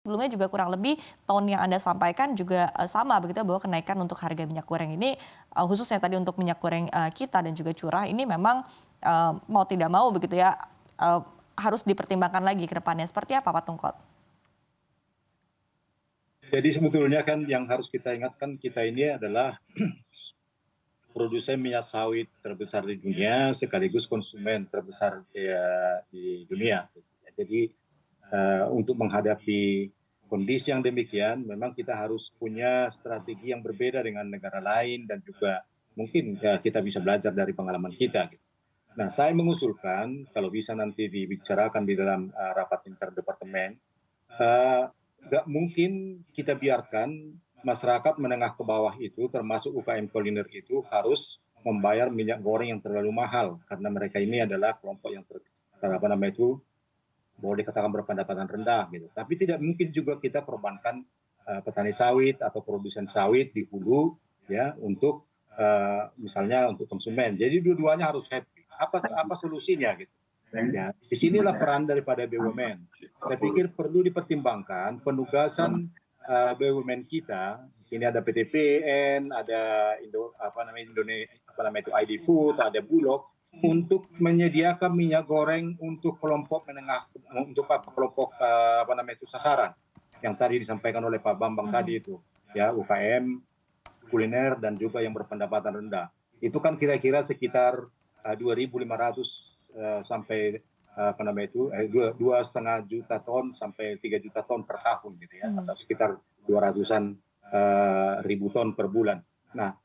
sebelumnya juga kurang lebih tone yang Anda sampaikan juga sama begitu bahwa kenaikan untuk harga minyak goreng ini khususnya tadi untuk minyak goreng kita dan juga curah ini memang mau tidak mau begitu ya eh, harus dipertimbangkan lagi ke depannya. Seperti apa Pak Tungkot? Jadi sebetulnya kan yang harus kita ingatkan, kita ini adalah produsen minyak sawit terbesar di dunia sekaligus konsumen terbesar di dunia. Jadi untuk menghadapi kondisi yang demikian, memang kita harus punya strategi yang berbeda dengan negara lain dan juga mungkin kita bisa belajar dari pengalaman kita. Nah, saya mengusulkan kalau bisa nanti dibicarakan di dalam rapat interdepartemen, nggak mungkin kita biarkan masyarakat menengah ke bawah itu, termasuk UKM kuliner itu, harus membayar minyak goreng yang terlalu mahal karena mereka ini adalah kelompok yang boleh dikatakan berpendapatan rendah gitu. Tapi tidak mungkin juga kita korbankan petani sawit atau produsen sawit di hulu ya untuk misalnya untuk konsumen. Jadi dua-duanya harus happy. Apa solusinya gitu? Ya, disinilah peran daripada BUMN. Saya pikir perlu dipertimbangkan penugasan BUMN kita. Di sini ada PT PN, ada ID Food, ada Bulog untuk menyediakan minyak goreng untuk kelompok menengah, untuk kelompok sasaran yang tadi disampaikan oleh Pak Bambang tadi itu, ya UKM, kuliner dan juga yang berpendapatan rendah. Itu kan kira-kira sekitar 2.500 sampai 2,5 juta ton sampai 3 juta ton per tahun gitu ya, atau sekitar 200-an ribu ton per bulan. Nah,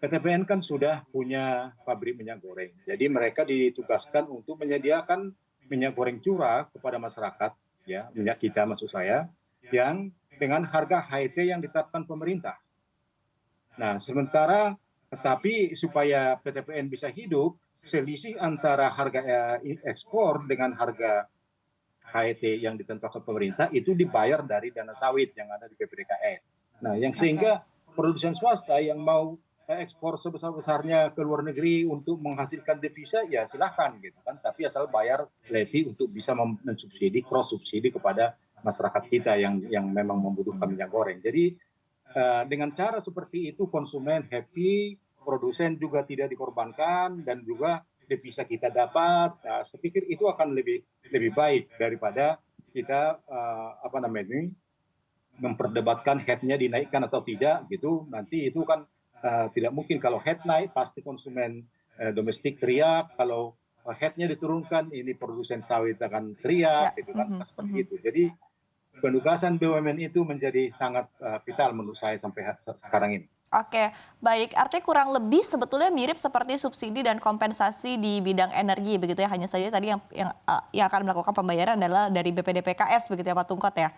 PTPN kan sudah punya pabrik minyak goreng, jadi mereka ditugaskan untuk menyediakan minyak goreng curah kepada masyarakat, ya minyak kita maksud saya, yang dengan harga HET yang ditetapkan pemerintah. Nah, sementara tetapi supaya PTPN bisa hidup, selisih antara harga ekspor dengan harga HET yang ditentukan pemerintah itu dibayar dari dana sawit yang ada di BPDKN. Nah, yang sehingga produsen swasta yang mau ekspor sebesar-besarnya ke luar negeri untuk menghasilkan devisa ya silahkan gitu kan, tapi asal bayar levy untuk bisa mensubsidi, cross subsidi kepada masyarakat kita yang memang membutuhkan minyak goreng. Jadi dengan cara seperti itu konsumen happy, produsen juga tidak dikorbankan dan juga devisa kita dapat. Nah, saya pikir itu akan lebih baik daripada kita memperdebatkan headnya dinaikkan atau tidak gitu. Nanti itu kan tidak mungkin, kalau head naik pasti konsumen domestik teriak, kalau headnya diturunkan ini produsen sawit akan teriak gitu kan, seperti itu. Jadi penugasan BUMN itu menjadi sangat vital menurut saya sampai sekarang ini. Oke, baik. Artinya kurang lebih sebetulnya mirip seperti subsidi dan kompensasi di bidang energi begitu ya. Hanya saja tadi yang akan melakukan pembayaran adalah dari BPDPKS begitu ya Pak Tungkot ya.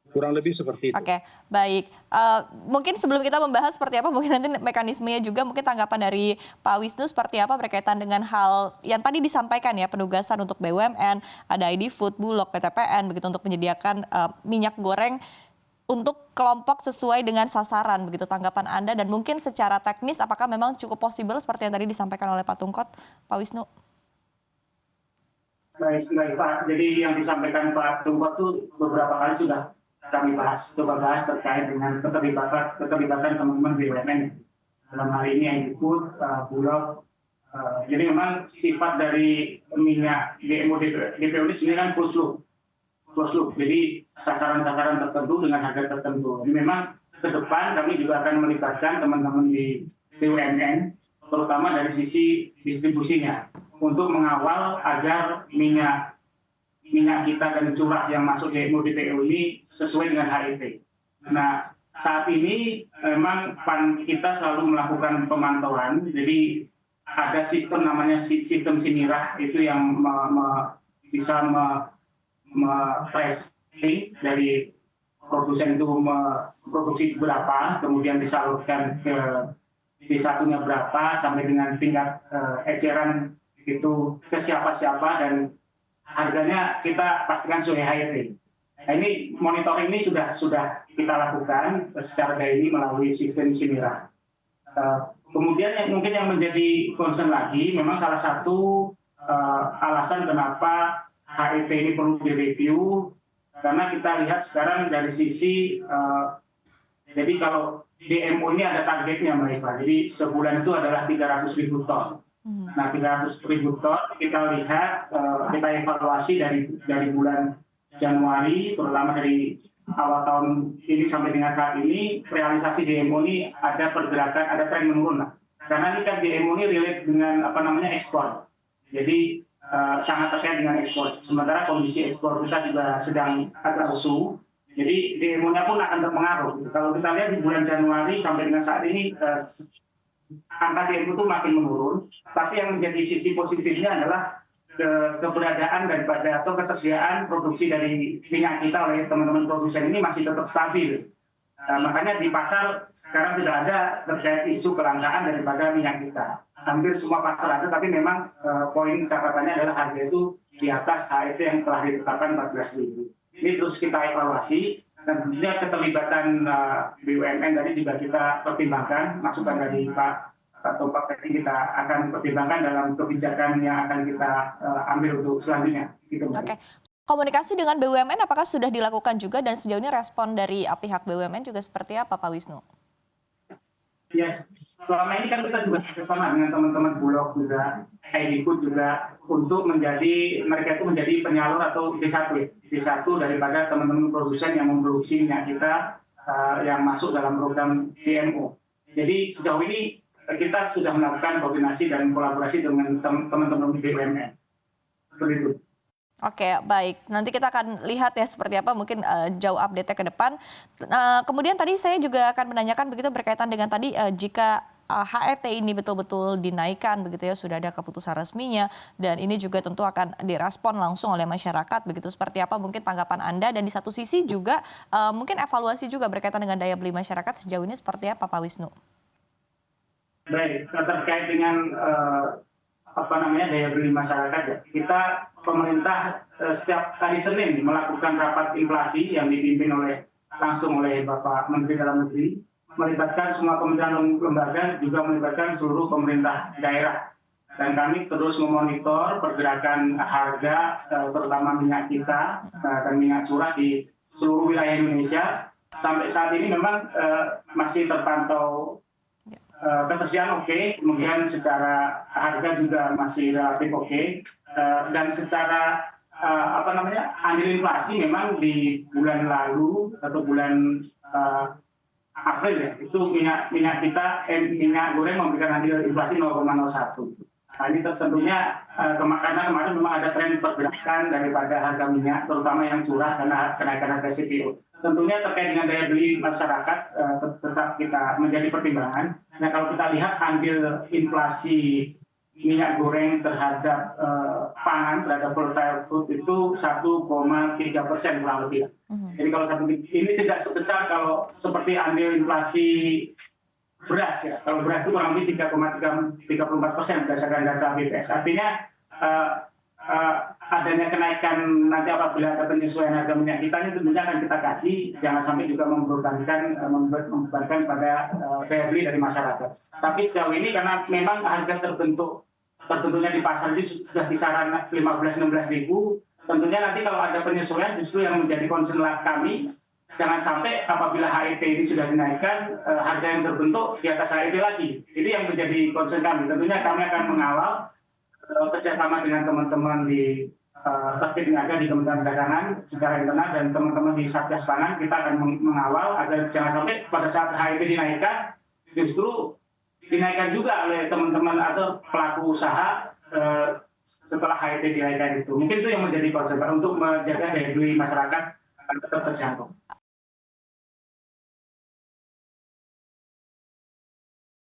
Kurang lebih seperti itu. Oke, baik. Mungkin sebelum kita membahas seperti apa, mungkin nanti mekanismenya juga mungkin tanggapan dari Pak Wisnu seperti apa berkaitan dengan hal yang tadi disampaikan ya, penugasan untuk BUMN, ada ID Food, Bulog, PTPN, begitu untuk menyediakan minyak goreng untuk kelompok sesuai dengan sasaran, begitu tanggapan Anda, dan mungkin secara teknis apakah memang cukup possible seperti yang tadi disampaikan oleh Pak Tungkot, Pak Wisnu? Baik Pak, jadi yang disampaikan Pak Tungkot itu beberapa kali sudah kami coba bahas terkait dengan keterlibatan teman-teman BUMN. Dalam hal ini yang disebut Bulog. Jadi memang sifat dari minyak DMO DPO ini sebenarnya kan closed loop. Jadi sasaran-sasaran tertentu dengan harga tertentu. Jadi memang ke depan kami juga akan melibatkan teman-teman di BUMN, terutama dari sisi distribusinya, untuk mengawal agar minyak kita dan curah yang masuk di DPO ini sesuai dengan HET. Nah, saat ini memang kita selalu melakukan pemantauan, jadi ada sistem namanya sistem Sinirah itu yang bisa tracing dari produsen itu memproduksi berapa, kemudian disalurkan ke satunya berapa, sampai dengan tingkat eceran itu ke siapa-siapa, dan harganya kita pastikan sesuai HET. Nah, ini monitoring ini sudah kita lakukan secara daily melalui sistem Sinirah. Kemudian mungkin yang menjadi concern lagi, memang salah satu alasan kenapa HET ini perlu direview Karena kita lihat sekarang dari sisi jadi kalau DMO ini ada targetnya Mbak Eva. Jadi sebulan itu adalah 300.000 ton. Nah 300.000 ton kita lihat kita evaluasi dari bulan Januari, terutama dari awal tahun ini sampai dengan saat ini, realisasi DMO ini ada pergerakan, ada tren menurun lah. Karena ini kan DMO ini relate dengan ekspor. Jadi sangat terkait dengan ekspor. Sementara kondisi ekspor kita juga sedang agak lesu. Jadi DMO-nya pun akan terpengaruh. Kalau kita lihat di bulan Januari sampai dengan saat ini angka DMO itu makin menurun. Tapi yang menjadi sisi positifnya adalah keberadaan daripada atau ketersediaan produksi dari minyak kita oleh teman-teman produsen ini masih tetap stabil. Makanya di pasar sekarang tidak ada terkait isu kelangkaan daripada minyak kita. Hampir semua pasar ada, tapi memang poin catatannya adalah harga itu di atas HET yang telah ditetapkan 14.000. Ini terus kita evaluasi dan tentunya keterlibatan BUMN tadi juga kita pertimbangkan, masukan dari Pak Tumpak tadi kita akan pertimbangkan dalam kebijakan yang akan kita ambil untuk selanjutnya. Gitu, Oke. Komunikasi dengan BUMN apakah sudah dilakukan juga dan sejauh ini respon dari pihak BUMN juga seperti apa Pak Wisnu? Ya, selama ini kan kita juga bersama dengan teman-teman Bulog juga, ID Food juga untuk mereka itu menjadi penyalur atau D1 daripada teman-teman produsen yang memproduksi minyak kita yang masuk dalam program DMO. Jadi sejauh ini kita sudah melakukan koordinasi dan kolaborasi dengan teman-teman BUMN. Seperti itu. Oke, baik. Nanti kita akan lihat ya seperti apa mungkin jauh update-nya ke depan. Kemudian tadi saya juga akan menanyakan begitu berkaitan dengan tadi jika HET ini betul-betul dinaikkan begitu ya, sudah ada keputusan resminya dan ini juga tentu akan direspon langsung oleh masyarakat begitu. Seperti apa mungkin tanggapan Anda dan di satu sisi juga mungkin evaluasi juga berkaitan dengan daya beli masyarakat sejauh ini seperti apa Pak Wisnu? Baik, terkait dengan daya beli masyarakat ya. Kita pemerintah setiap hari Senin melakukan rapat inflasi yang dipimpin langsung oleh Bapak Menteri Dalam Negeri, melibatkan semua kementerian lembaga, juga melibatkan seluruh pemerintah daerah. Dan kami terus memonitor pergerakan harga, terutama minyak kita dan minyak curah di seluruh wilayah Indonesia. Sampai saat ini memang masih terpantau ketersediaan oke, kemudian secara harga juga masih relatif oke, dan secara andil inflasi memang di bulan lalu atau bulan April ya, itu minyak goreng memberikan andil inflasi 0,01. Nah, ini tentunya karena kemarin memang ada tren pergerakan daripada harga minyak, terutama yang curah karena kenaikan harga CPO. Tentunya terkait dengan daya beli masyarakat tetap kita menjadi pertimbangan. Nah, kalau kita lihat andil inflasi minyak goreng terhadap pangan, terhadap volatile food itu 1,3% kurang lebih. Jadi kalau ini tidak sebesar kalau seperti andil inflasi beras ya. Kalau beras itu kurang lebih 3,34% berdasarkan data BPS. Artinya adanya kenaikan nanti apabila ada penyesuaian harga minyak kita ini tentunya akan kita kaji, jangan sampai juga membebankan pada daya beli dari masyarakat. Tapi sejauh ini karena memang harga terbentuknya di pasar ini sudah kisaran 15-16 ribu, tentunya nanti kalau ada penyesuaian justru yang menjadi concern kami, jangan sampai apabila HET ini sudah dinaikkan, harga yang terbentuk di atas HET lagi. Ini yang menjadi concern kami. Tentunya kami akan mengawal kerjasama dengan teman-teman di terkait niaga di Kementerian Perdagangan secara internal dan teman-teman di Satgas Pangan, kita akan mengawal agar jangan sampai pada saat HET dinaikkan justru dinaikkan juga oleh teman-teman atau pelaku usaha setelah HET dinaikkan itu. Mungkin itu yang menjadi concern untuk menjaga daya beli masyarakat tetap terjangkau.